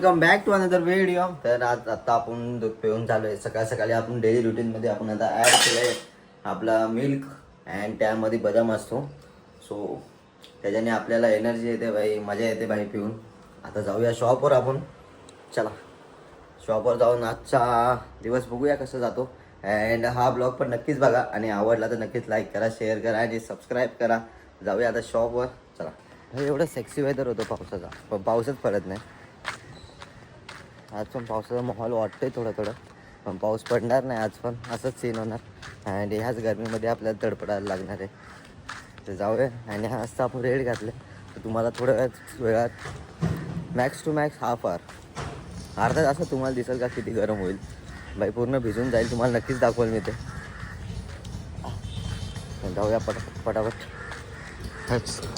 Welcome back to another video. तर आज आता आपण दूध पिऊन चालू आहे. सकाळ सकाळी आपण डेली रुटीनमध्ये आपण आता ॲड केलं आहे आपला मिल्क अँड त्यामध्ये बदाम असतो. सो त्याच्याने आपल्याला एनर्जी येते भाई, मजा येते भाई पिऊन. आता जाऊया शॉपवर आपण. चला शॉपवर जाऊन आजचा दिवस बघूया कसं जातो. अँड हा ब्लॉग पण नक्कीच बघा आणि आवडला तर नक्कीच लाईक करा, शेअर करा आणि सबस्क्राईब करा. जाऊया आता शॉपवर. चला भाई, एवढं सेक्सी वेदर होतं पावसाचा, पण पाऊसच पडत नाही. आज पण पावसाचा माहोल वाटतोय थोडं थोडं, पण पाऊस पडणार नाही आज पण, असंच सीन होणार. अँड ह्याच गरमीमध्ये आपल्याला तडपडायला लागणार आहे. तर जाऊया. आणि हा असं आपण रेड घातलं तर तुम्हाला थोड्या वेळात मॅक्स टू मॅक्स हाफ अर्धा तास तुम्हाला दिसेल का किती गरम होईल. बाई पूर्ण भिजून जाईल, तुम्हाला नक्कीच दाखवेल मी ते. जाऊया पटापट पटापट.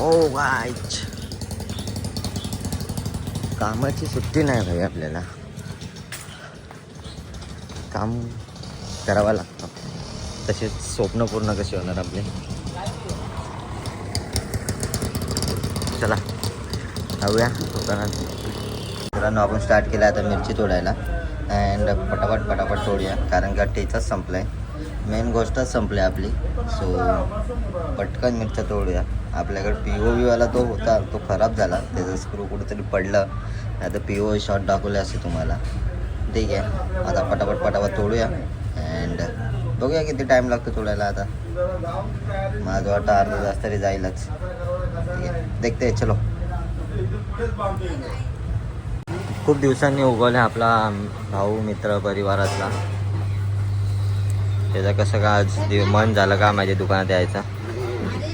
हो वाईच, कामाची सुट्टी नाही भाई, आपल्याला काम करावं लागतं. तसेच स्वप्न पूर्ण कशी होणार आपले. चला जाऊया दुकानात. मित्रांनो आपण स्टार्ट केला आता मिरची तोडायला. अँड पटापट पटापट तोडूया, कारण का टेचाच संपला आहे, मेन गोष्टच संपली आपली. सो पटकन मिरच्या तोडूया. आपल्याकडे POVवाला तो होता, तो खराब झाला, त्याचा स्क्रू कुठेतरी पडलं. आता POV शॉट दाखवले असे तुम्हाला. ठीक आहे, आता पटापट पटापट तोडूया. अँड बघूया किती टाईम लागतो तोडायला. आता माझं वाटतं अर्धा तास तरी जाईलच. ठीक आहे, देखते चलो. खूप दिवसांनी उगवला आपला भाऊ, मित्र, परिवारातला. त्याचं कसं का आज मन झालं का माझ्या दुकानात यायचा.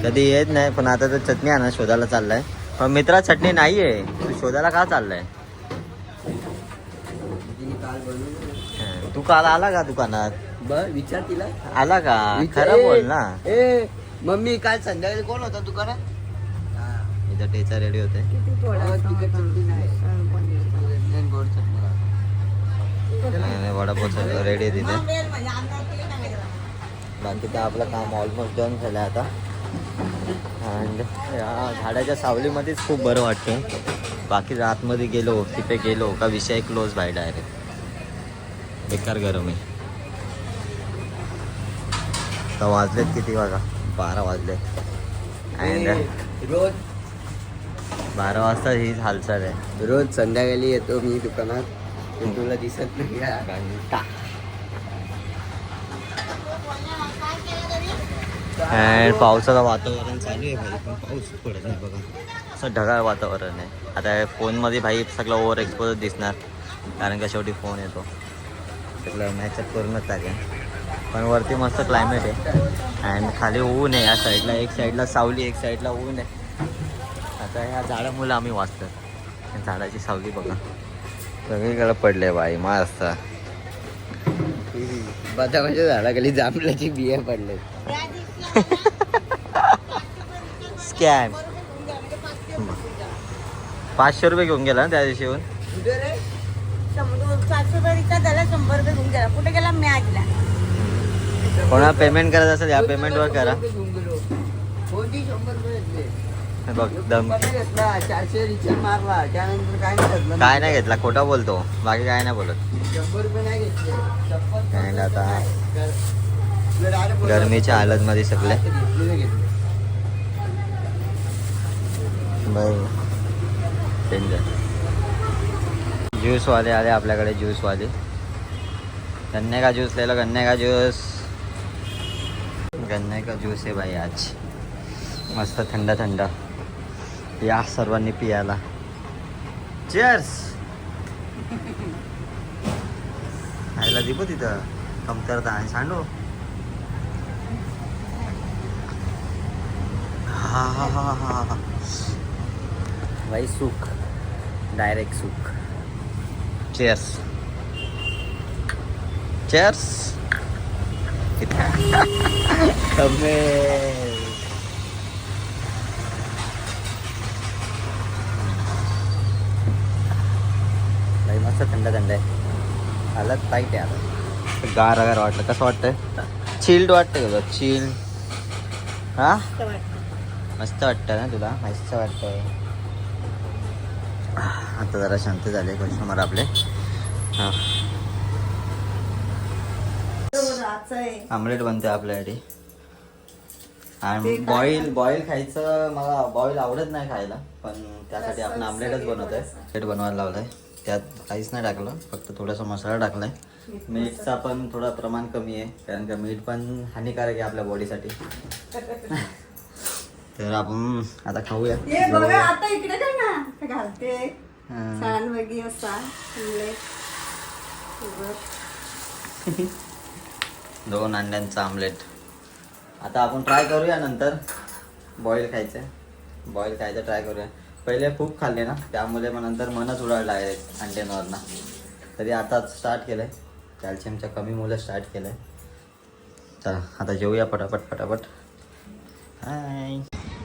कधी येत नाही, पण आता तर चटणी आणा शोधायला चाललाय. पण मित्रा चटणी नाही आहे, तू शोधायला का चाललाय? तू काल आला का दुकानात? बर विचार तिला. आला का? खरं बोल ना. मम्मी काल संध्याकाळी कोण होता दुकानात? इथं टेचा रेडी होते. वडापाव रेडी आहे तिथे. बाकी तर आपलं काम ऑलमोस्ट डन झालं आता. अँड या झाडाच्या सावलीमध्येच खूप बरं वाटतं. बाकी आतमध्ये गेलो, तिथे गेलो का विषय क्लोज बाय डायरेक्ट. बेकार गरम आहे. तर वाजलेत किती बघा, 12 वाजले. अँड रोज 12 वाजता हीच हालचाल आहे. रोज संध्याकाळी येतो मी दुकानात, पण तुला दिसत नाही. घंटा. अँड पावसाचं वातावरण चालू आहे भाई, पण पाऊस पडत नाही बघा. असं ढगाळ वातावरण आहे. आता फोनमध्ये भाई सगळं ओव्हर एक्सपोज दिसणार, कारण का शेवटी फोन येतो. सगळं मॅचअप करूनच टाकेल. पण वरती मस्त क्लायमेट आहे. अँड खाली ऊन आहे. या साईडला, एक साईडला सावली, एक साईडला ऊन आहे. आता ह्या झाडामुळे आम्ही वाचतो. झाडाची सावली बघा सगळीकडे पडले बाई, मस्त. बदामाच्या झाडाखाली जांभळाची बिया पडले. स्कॅम. 500 रुपये घेऊन गेला ना त्या दिवशी येऊन. 700 रुपये रिचार्ज झाला, 100 रुपये घेऊन गेला. कुठे गेला मॅचला? कोणाला पेमेंट करायचं असेल या पेमेंटवर करा. बघ दम 400 रिचार्ज मारला, त्यानंतर काय नाही घेतलं. काय नाही घेतला, खोटा बोलतो, बाकी काय नाही बोलत. 100 रुपये नाही घेतले. आणि आता गरमीच्या हालतमध्ये सगळे ज्यूसवाले आले आपल्याकडे. ज्यूसवाले गन्ने का जूस ले लो, गन्ने का जूस. गन्ने का जूस आहे भाई आज, मस्त थंड थंड. या सर्वांनी पियाला. चीअर्स. खायला दिपो तिथं कमतरता आणि सांडू. हा हा हा हा भाई, सुख, डायरेक्ट सुख. चीअर्स. चीअर्स. भाई मस्त थंड थंड आहे. हालत टाईट आहे आता. गार गार वाटलं. कसं वाटतंय? चिल्ड वाटतंय का? चिल्ड. हा मस्त वाटतं ना तुला? मस्त वाटतंय. आता जरा शांत झाले कस्टमर आपले. हां आमलेट बनते आपल्यासाठी. आणि बॉईल खायचं मला बॉईल आवडत नाही खायला, पण त्यासाठी आपण आमलेटच बनवत आहे. आमलेट बनवायला लावलं आहे. त्यात काहीच नाही टाकलं, फक्त थोडासा मसाला टाकला आहे. मीठचा पण थोडा प्रमाण कमी आहे, कारण का मीठ पण हानिकारक आहे आपल्या बॉडीसाठी. तर आपण आता खाऊया. आता इकडे काय ना घालते छान वेगळी असा दोन अंड्यांचं आमलेट. आता आपण ट्राय करूया नंतर बॉईल खायचं ट्राय करूया. पहिले खूप खाल्ले ना, त्यामुळे मग नंतर मनच उडायला आहे अंड्यांवरनं. तरी आता स्टार्ट केलं आहे, कॅल्शियमच्या कमीमुळे स्टार्ट केलं आहे. चला आता जेवूया पटापट. हाय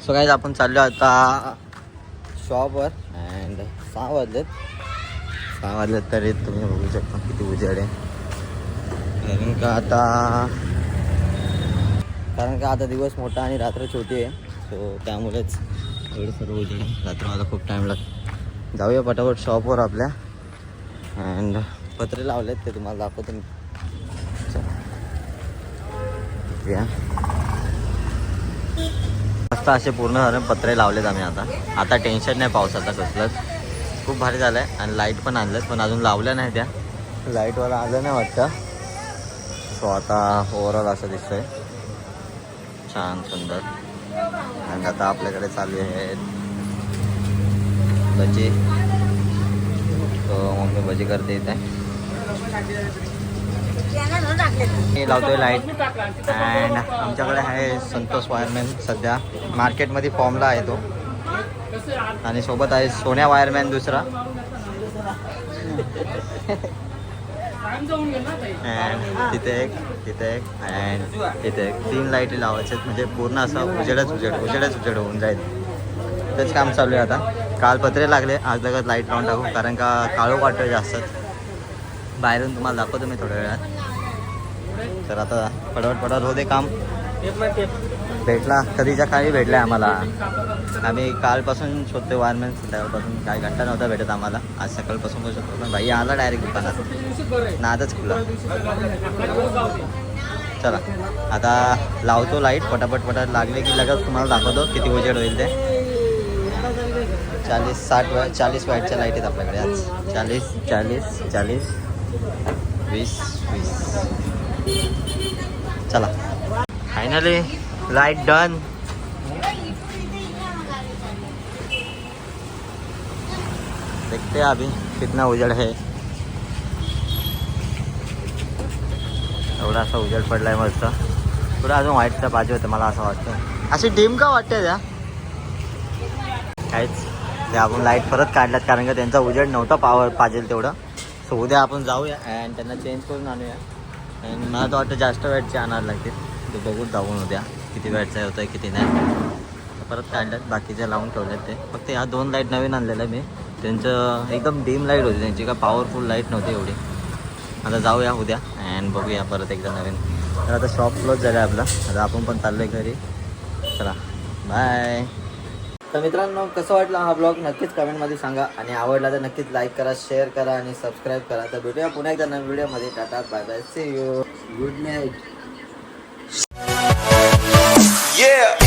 सो गाईज आपण चाललो आता शॉपवर. अँड 6 वाजलेत तरी तुम्ही बघू शकता किती उजेड आहे. कारण का आता दिवस मोठा आणि रात्र छोटी आहे, सो त्यामुळेच एवढं सर्व उजेड आहे. रात्र मला खूप टाईम लागतो. जाऊया पटापट शॉपवर आपल्या. अँड पत्रे लावलेत ते तुम्हाला दाखवतो मी. मस्त असे पूर्ण पत्रे लावलेत आम्ही. आता टेन्शन नाही पावसाचा कसलंच. खूप भारी झालं आहे. आणि लाईट पण आणलेत, पण अजून लावल्या नाही त्या. लाईटवाला आलं नाही वाटतं. सो आता ओव्हरऑल असं दिसतंय छान सुंदर. आणि आता आपल्याकडे चालू आहेत भजी. तो मम्मी भजी करते इथे. मी लावतोय लाईट. अँड आमच्याकडे आहे संतोष वायरमॅन, सध्या मार्केटमध्ये फॉर्मला आहे तो. आणि सोबत आहे सोन्या वायरमॅन दुसरा. तिथे एक अँड तिथे एक. 3 लाईटी लावायचे म्हणजे पूर्ण असं उजेडच होऊन जाईल. तेच काम चालू आहे आता. काल पत्रे लागले, आज लगत लाईट लावून टाकू, कारण का काळोख वाटतं जास्त. बाहेरून तुम्हाला दाखवतो मी थोड्या वेळात. तर आता पटपट होते काम. भेटला कधीच्या काळी भेटला आम्हाला. आम्ही कालपासून शोधतो वायरमॅन, त्यापासून काही घंटा नव्हता भेटत आम्हाला. आज सकाळपासून पण शोधतो, पण भाई आला डायरेक्ट दुकानात, नादच खुला. चला आता लावतो लाईट. पटापट लागले की लगेच तुम्हाला दाखवतो किती उजेड होईल ते. 40 वाईटच्या लाईट आहेत आपल्याकडे आज. 40 20. चला फायनली लाइट डन. देखते हैं अभी कितना उजड़ है. एवढा असा उजेड पडलाय मस्त. थोडं अजून व्हाईटचा पाहिजे होतं मला असं वाटतं. अशी डीम का वाटते त्या काहीच. ते आपण लाईट परत काढल्यात कारण का त्यांचा उजेड नव्हता पाहिजे तेवढं. सो उद्या आपण जाऊया अँड त्यांना चेंज करून आणूया. अँड मला तर वाटतं जास्त वेटचे आणायला लागतील. ते बघून जाऊन उद्या किती वेटचं होतं किती नाही. परत काढल्यात, बाकीच्या लावून ठेवल्यात ते. फक्त ह्या 2 लाईट नवीन आणलेल्या मी. त्यांचं एकदम डीम लाईट होती त्यांची, का पॉवरफुल लाईट नव्हती एवढी. आता जाऊया उद्या अँड बघूया परत एकदा नवीन. तर आता शॉप क्लोज झालं आहे आपला. आता आपण पण चाललो आहे घरी. चला बाय. तर मित्रांनो कसं वाटलं हा ब्लॉग नक्कीच कमेंटमध्ये सांगा. आणि आवडला तर नक्कीच लाईक करा, शेअर करा आणि सबस्क्राईब करा. तर भेटूया पुन्हा एकदा नवीन व्हिडिओमध्ये. Tata bye bye, see you, good night. Yeah.